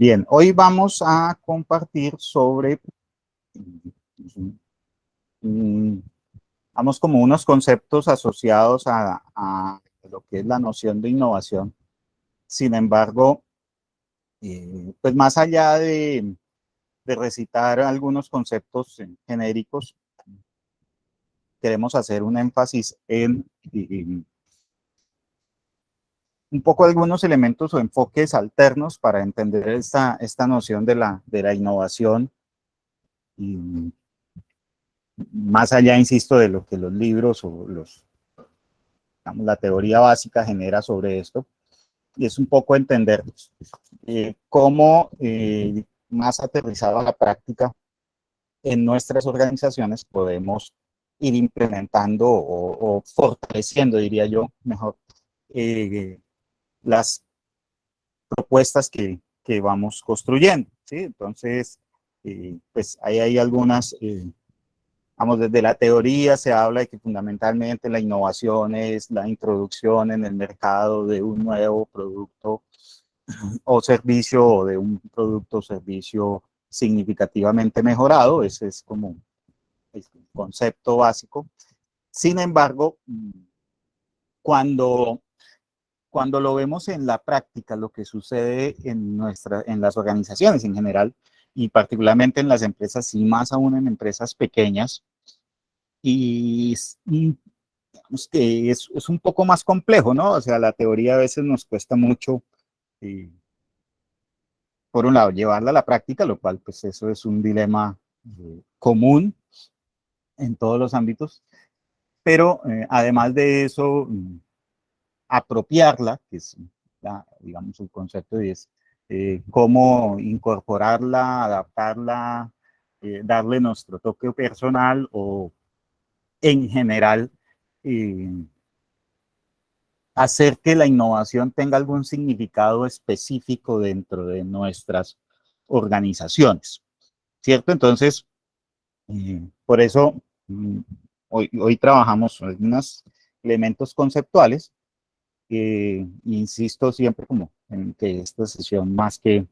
Bien, hoy vamos a compartir sobre, vamos como unos conceptos asociados a lo que es la noción de innovación. Sin embargo, pues más allá de recitar algunos conceptos genéricos, queremos hacer un énfasis en un poco algunos elementos o enfoques alternos para entender esta noción de la innovación. Y más allá, insisto, de lo que los libros o digamos, la teoría básica genera sobre esto, y es un poco entender cómo más aterrizado a la práctica en nuestras organizaciones podemos ir implementando o fortaleciendo, diría yo, mejor, las propuestas que vamos construyendo, ¿sí? Entonces, pues ahí hay algunas vamos, desde la teoría se habla de que fundamentalmente la innovación es la introducción en el mercado de un nuevo producto o servicio, o de un producto o servicio significativamente mejorado. Ese es como el concepto básico. Sin embargo, cuando, cuando lo vemos en la práctica, lo que sucede en las organizaciones en general, y particularmente en las empresas, y más aún en empresas pequeñas, y digamos que es un poco más complejo, ¿no? O sea, la teoría a veces nos cuesta mucho, eh, por un lado, llevarla a la práctica, lo cual, pues eso es un dilema común en todos los ámbitos, pero además de eso, apropiarla, que es, digamos, el concepto, y es cómo incorporarla, adaptarla, darle nuestro toque personal o en general hacer que la innovación tenga algún significado específico dentro de nuestras organizaciones, ¿cierto? Entonces, por eso hoy trabajamos algunos elementos conceptuales. Insisto siempre como en que esta sesión, más que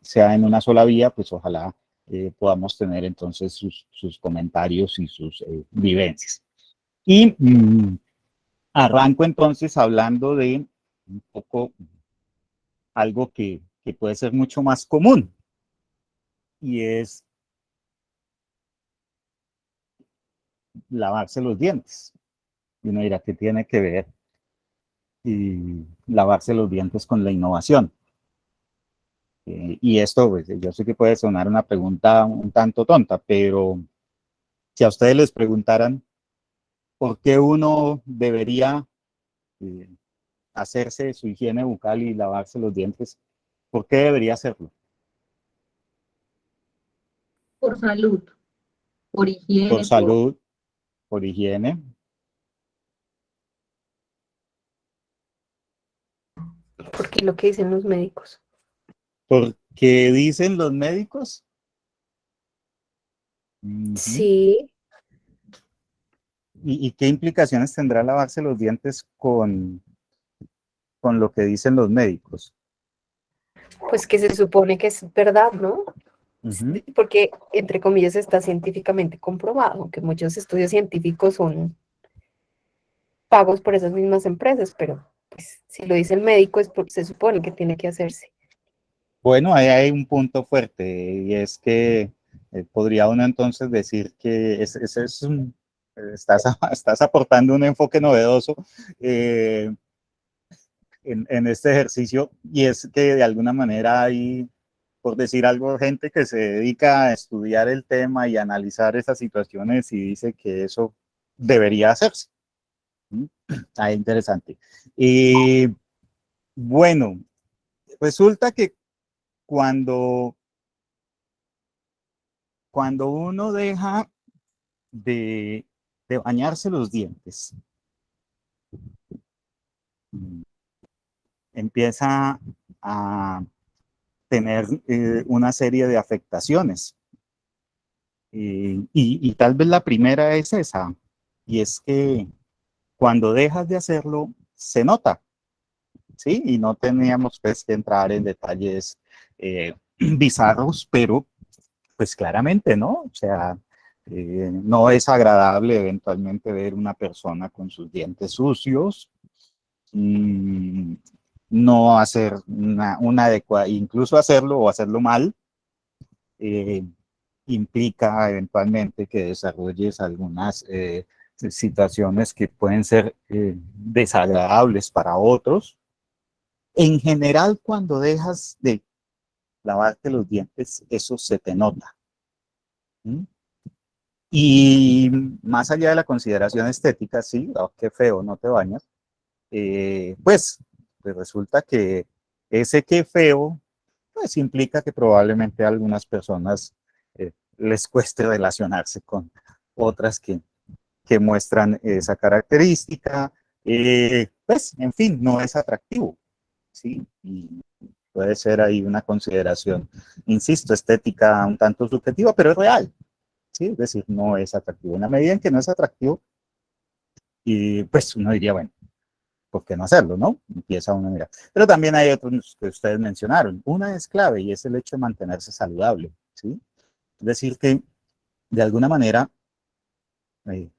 sea en una sola vía, pues ojalá podamos tener entonces sus comentarios y sus vivencias. Y arranco entonces hablando de un poco algo que puede ser mucho más común, y es lavarse los dientes. Y uno dirá, ¿qué tiene que ver lavarse los dientes con la innovación? Y esto, pues, yo sé que puede sonar una pregunta un tanto tonta, pero si a ustedes les preguntaran por qué uno debería eh, hacerse su higiene bucal y lavarse los dientes, ¿por qué debería hacerlo? Por salud, por Por higiene, salud, por higiene, porque lo que dicen los médicos. porque dicen los médicos. Sí, ¿Y qué implicaciones tendrá lavarse los dientes con lo que dicen los médicos? pues que se supone que es verdad, ¿no? Ujú. Porque, entre comillas, está científicamente comprobado, que muchos estudios científicos son pagos por esas mismas empresas, pero pues, si lo dice el médico, se supone que tiene que hacerse. Bueno, ahí hay un punto fuerte, y es que podría uno entonces decir que estás aportando un enfoque novedoso eh, en este ejercicio, y es que de alguna manera hay, por decir algo, gente que se dedica a estudiar el tema y analizar esas situaciones y dice que eso debería hacerse. Ah, interesante. Y bueno, resulta que cuando, cuando uno deja de, de bañarse los dientes, empieza a tener una serie de afectaciones. Y tal vez la primera es esa, y es que cuando dejas de hacerlo, se nota. ¿sí? Y no teníamos pues que entrar en detalles bizarros, pero pues claramente, ¿no? O sea, no es agradable eventualmente ver una persona con sus dientes sucios, mm, no hacer una adecuada, incluso hacerlo o hacerlo mal, eh, implica eventualmente que desarrolles algunas situaciones que pueden ser desagradables para otros. En general, cuando dejas de lavarte los dientes, eso se te nota. ¿Mm? Y más allá de la consideración estética, sí, oh, qué feo, no te bañas, pues resulta que ese qué feo, pues implica que probablemente a algunas personas les cueste relacionarse con otras que muestran esa característica. Pues, en fin, no es atractivo, ¿sí? Y puede ser ahí una consideración, insisto, estética un tanto subjetiva, pero es real, ¿sí? Es decir, no es atractivo. En la medida en que no es atractivo, y pues uno diría, bueno, ¿por qué no hacerlo, no? Empieza uno a mirar. Pero también hay otros que ustedes mencionaron. Una es clave y es el hecho de mantenerse saludable, ¿sí? Es decir, que de alguna manera eh,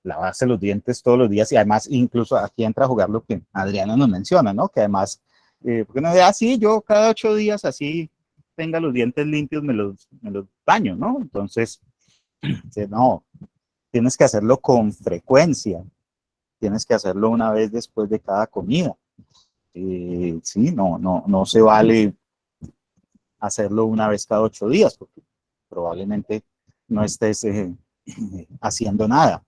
lavarse los dientes todos los días y además incluso aquí entra a jugar lo que Adriana nos menciona, ¿no? Que además, porque no dice, ah, sí, yo cada 8 días así tenga los dientes limpios, me los baño, ¿no? Entonces, no, tienes que hacerlo con frecuencia, tienes que hacerlo una vez después de cada comida. Sí, no se vale hacerlo una vez cada 8 días, porque probablemente no estés haciendo nada.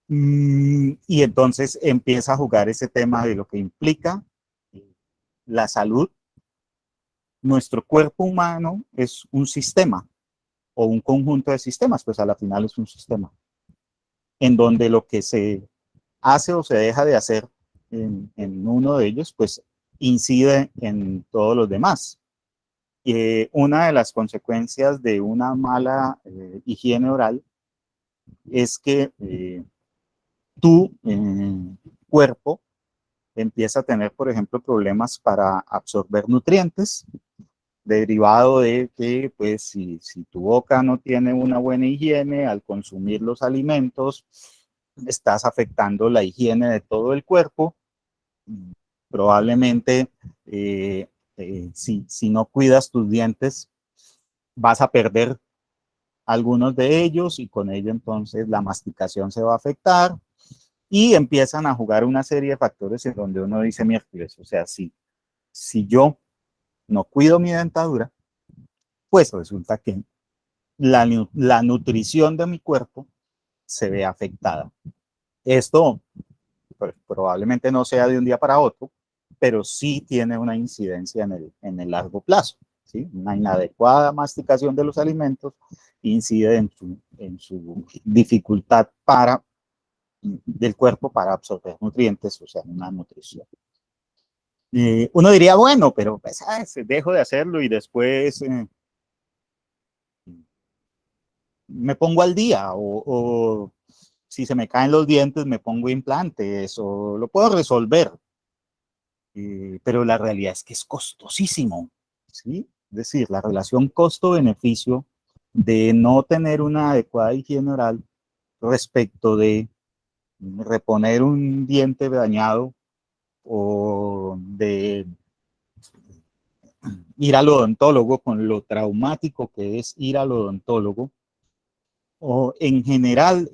Y entonces empieza a jugar ese tema de lo que implica la salud. Nuestro cuerpo humano es un sistema o un conjunto de sistemas, pues a la final es un sistema, en donde lo que se hace o se deja de hacer en uno de ellos, pues incide en todos los demás. Una de las consecuencias de una mala higiene oral es que tu cuerpo empieza a tener, por ejemplo, problemas para absorber nutrientes, derivado de que, pues, si tu boca no tiene una buena higiene, al consumir los alimentos, estás afectando la higiene de todo el cuerpo. Probablemente, si no cuidas tus dientes, vas a perder algunos de ellos y con ello entonces la masticación se va a afectar y empiezan a jugar una serie de factores en donde uno dice miércoles, o sea, si yo no cuido mi dentadura, pues resulta que la nutrición de mi cuerpo se ve afectada. Esto pues, probablemente no sea de un día para otro, pero sí tiene una incidencia en el largo plazo. ¿Sí? Una inadecuada masticación de los alimentos incide en su dificultad del cuerpo para absorber nutrientes, o sea, una nutrición. Uno diría, bueno, pero pues, dejo de hacerlo y después me pongo al día o si se me caen los dientes me pongo implantes o lo puedo resolver. Pero la realidad es que es costosísimo, ¿sí? Es decir, la relación costo-beneficio de no tener una adecuada higiene oral respecto de reponer un diente dañado o de ir al odontólogo con lo traumático que es ir al odontólogo o en general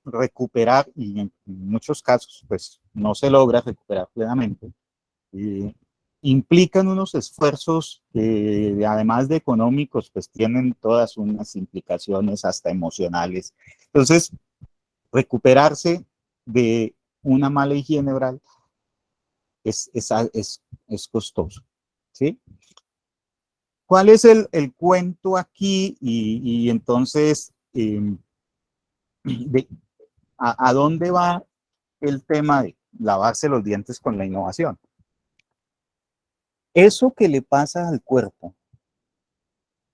recuperar y en muchos casos pues no se logra recuperar plenamente. Eh, Implican unos esfuerzos que además de económicos pues tienen todas unas implicaciones hasta emocionales. Entonces, recuperarse de una mala higiene oral es costoso, ¿sí? ¿Cuál es el cuento aquí? Y entonces, de, ¿a dónde va el tema de lavarse los dientes con la innovación? Eso que le pasa al cuerpo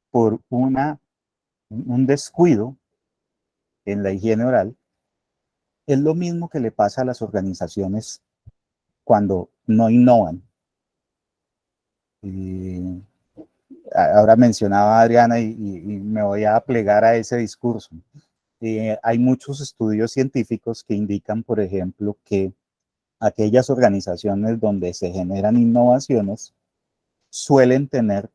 por un descuido en la higiene oral es lo mismo que le pasa a las organizaciones cuando no innovan. Y ahora mencionaba Adriana y me voy a plegar a ese discurso. Hay muchos estudios científicos que indican, por ejemplo, que aquellas organizaciones donde se generan innovaciones suelen tener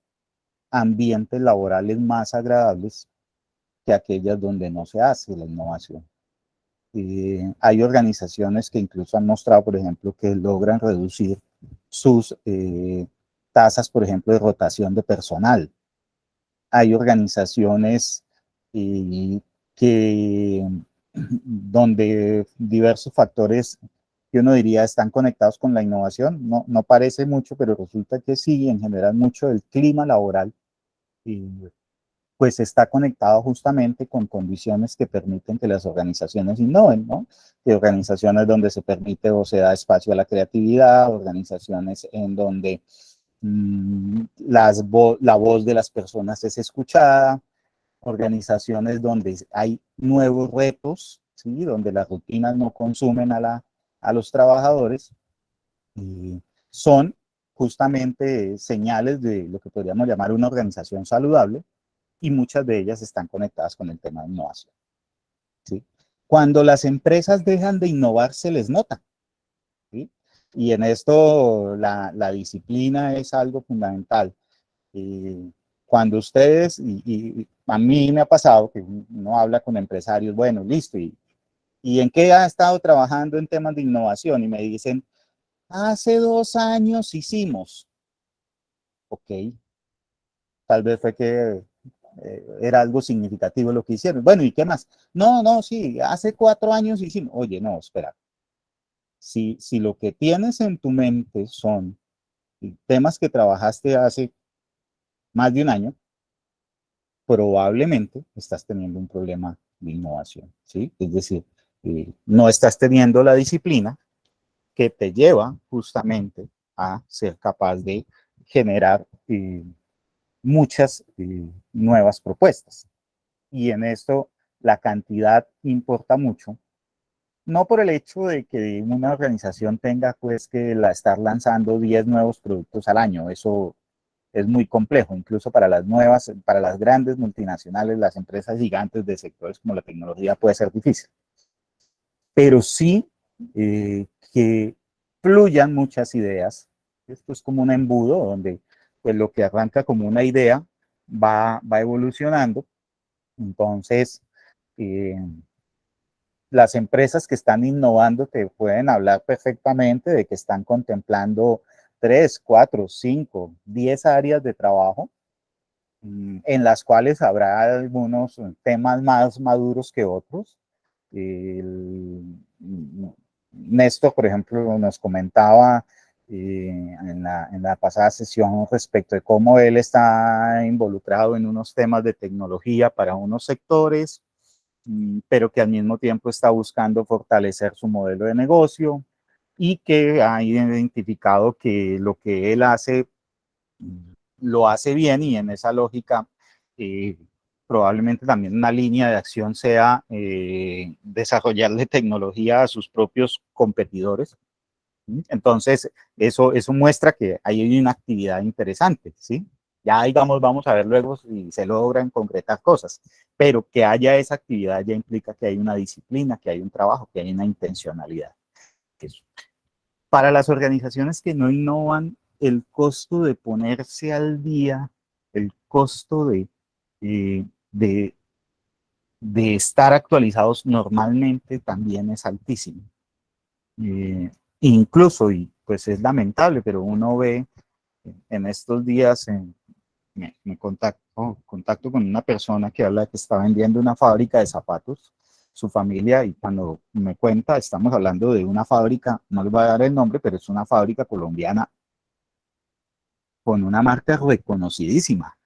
ambientes laborales más agradables que aquellas donde no se hace la innovación. Hay organizaciones que incluso han mostrado, por ejemplo, que logran reducir sus tasas, por ejemplo, de rotación de personal. Hay organizaciones que donde diversos factores que uno diría están conectados con la innovación, no parece mucho, pero resulta que sí, en general mucho del clima laboral pues está conectado justamente con condiciones que permiten que las organizaciones innoven, ¿no? De organizaciones donde se permite o se da espacio a la creatividad, organizaciones en donde la voz de las personas es escuchada, organizaciones donde hay nuevos retos, ¿sí? Donde las rutinas no consumen a los trabajadores, son justamente señales de lo que podríamos llamar una organización saludable, y muchas de ellas están conectadas con el tema de innovación. ¿Sí? Cuando las empresas dejan de innovar, se les nota. ¿Sí? Y en esto la disciplina es algo fundamental. Cuando ustedes, y a mí me ha pasado que uno habla con empresarios, bueno, listo, ¿y en qué ha estado trabajando en temas de innovación? Y me dicen, hace 2 años hicimos. Ok, tal vez fue que era algo significativo lo que hicieron. Bueno, ¿y qué más? No, sí, hace 4 años hicimos. Oye, no, espera. Si lo que tienes en tu mente son temas que trabajaste hace más de un año, probablemente estás teniendo un problema de innovación, ¿sí? Es decir, no estás teniendo la disciplina que te lleva justamente a ser capaz de generar muchas nuevas propuestas. Y en esto la cantidad importa mucho, no por el hecho de que una organización tenga pues que estar lanzando 10 nuevos productos al año, eso es muy complejo, incluso para las nuevas, para las grandes multinacionales, las empresas gigantes de sectores como la tecnología puede ser difícil, pero sí que fluyan muchas ideas. Esto es como un embudo donde pues lo que arranca como una idea va evolucionando. Entonces, eh, las empresas que están innovando te pueden hablar perfectamente de que están contemplando 3, 4, 5, 10 áreas de trabajo en las cuales habrá algunos temas más maduros que otros. Néstor, por ejemplo, nos comentaba en la pasada sesión respecto de cómo él está involucrado en unos temas de tecnología para unos sectores, pero que al mismo tiempo está buscando fortalecer su modelo de negocio y que ha identificado que lo que él hace lo hace bien, y en esa lógica probablemente también una línea de acción sea desarrollarle tecnología a sus propios competidores. Entonces, eso muestra que ahí hay una actividad interesante, ¿sí? Ya digamos, vamos a ver luego si se logran concretar cosas, pero que haya esa actividad ya implica que hay una disciplina, que hay un trabajo, que hay una intencionalidad. Eso. Para las organizaciones que no innovan, el costo de ponerse al día, el costo eh, de, de estar actualizados normalmente también es altísimo. Eh, Incluso, y pues es lamentable, pero uno ve en estos días, me contacto con una persona que habla de que está vendiendo una fábrica de zapatos, su familia, y cuando me cuenta, estamos hablando de una fábrica, no les voy a dar el nombre, pero es una fábrica colombiana con una marca reconocidísima.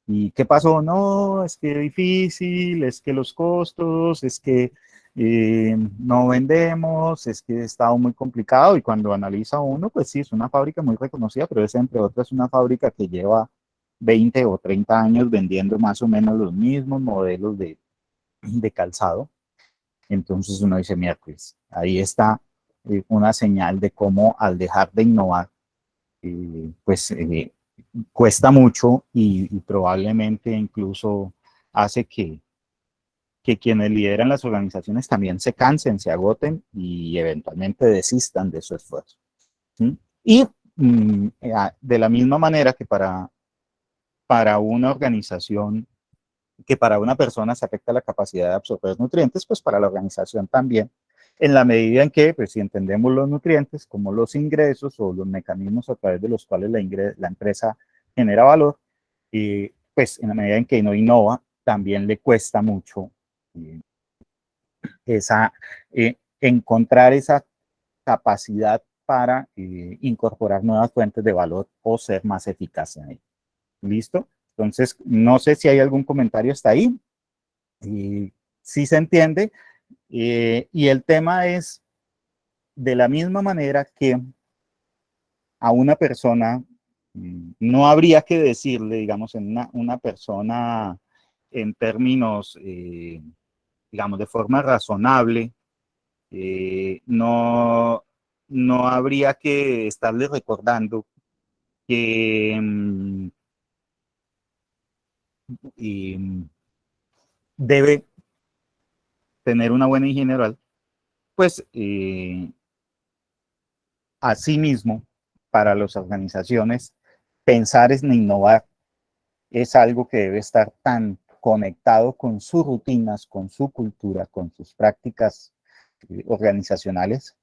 ¿Y qué pasó? No, es que difícil, es que los costos, es que no vendemos, es que ha estado muy complicado, y cuando analiza uno, pues sí, es una fábrica muy reconocida, pero es entre otras una fábrica que lleva 20 o 30 años vendiendo más o menos los mismos modelos de calzado. Entonces uno dice, miércoles, ahí está una señal de cómo al dejar de innovar, pues cuesta mucho y probablemente incluso hace que quienes lideran las organizaciones también se cansen, se agoten y eventualmente desistan de su esfuerzo. ¿Sí? Y de la misma manera que para una organización, que para una persona se afecta la capacidad de absorber nutrientes, pues para la organización también, en la medida en que, pues si entendemos los nutrientes como los ingresos o los mecanismos a través de los cuales la empresa genera valor, y pues en la medida en que no innova, también le cuesta mucho eh, encontrar esa capacidad para incorporar nuevas fuentes de valor o ser más eficaz en ello. ¿Listo? Entonces, no sé si hay algún comentario hasta ahí. Sí se entiende. Y el tema es, de la misma manera que a una persona no habría que decirle, digamos, en una persona en términos, digamos, de forma razonable, no, no habría que estarle recordando que debe tener una buena higiene oral, pues asimismo, para las organizaciones, pensar en innovar es algo que debe estar tan conectado con sus rutinas, con su cultura, con sus prácticas organizacionales,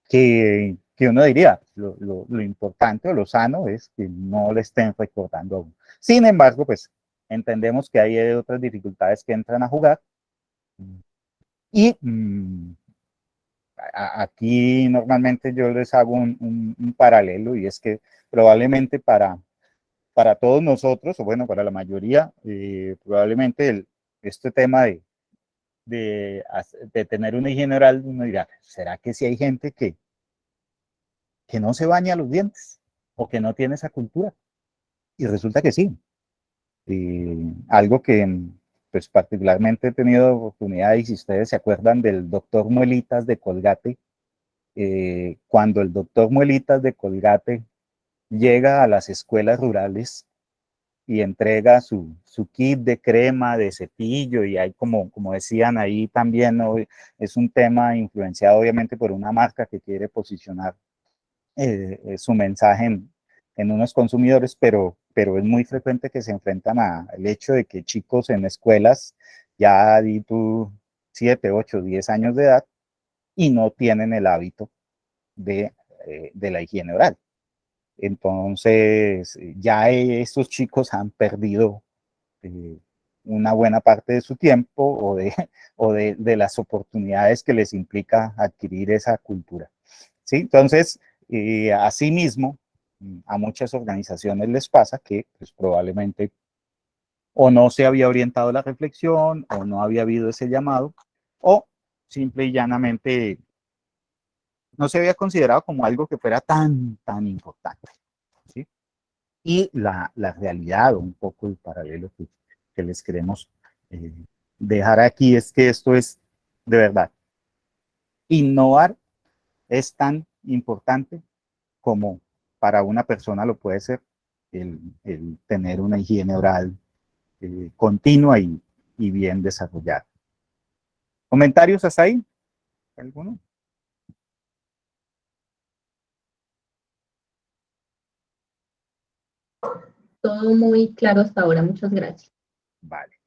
que uno diría, lo importante o lo sano es que no le estén recordando aún. Sin embargo, pues entendemos que hay otras dificultades que entran a jugar y aquí normalmente yo les hago un paralelo y es que probablemente para todos nosotros, o bueno, para la mayoría, probablemente este tema de tener una higiene oral, uno dirá, ¿será que si hay gente que no se baña los dientes o que no tiene esa cultura? Y resulta que sí. Algo que pues particularmente he tenido oportunidad, y si ustedes se acuerdan del doctor Muelitas de Colgate, cuando el doctor Muelitas de Colgate llega a las escuelas rurales y entrega su kit de crema, de cepillo, y hay como decían ahí también, ¿no? Es un tema influenciado obviamente por una marca que quiere posicionar su mensaje en unos consumidores, pero es muy frecuente que se enfrentan al hecho de que chicos en escuelas ya di tú 7, 8, 10 años de edad y no tienen el hábito de la higiene oral. Entonces, ya estos chicos han perdido eh, una buena parte de su tiempo o de las oportunidades que les implica adquirir esa cultura. ¿Sí? Entonces, asimismo, a muchas organizaciones les pasa que pues, probablemente o no se había orientado la reflexión o no había habido ese llamado o simple y llanamente no se había considerado como algo que fuera tan importante. ¿Sí? Y la realidad, o un poco el paralelo que les queremos eh, dejar aquí es que esto es de verdad. Innovar es tan importante como para una persona lo puede ser el tener una higiene oral continua y bien desarrollada. ¿Comentarios hasta ahí? ¿Alguno? Todo muy claro hasta ahora, muchas gracias. Vale.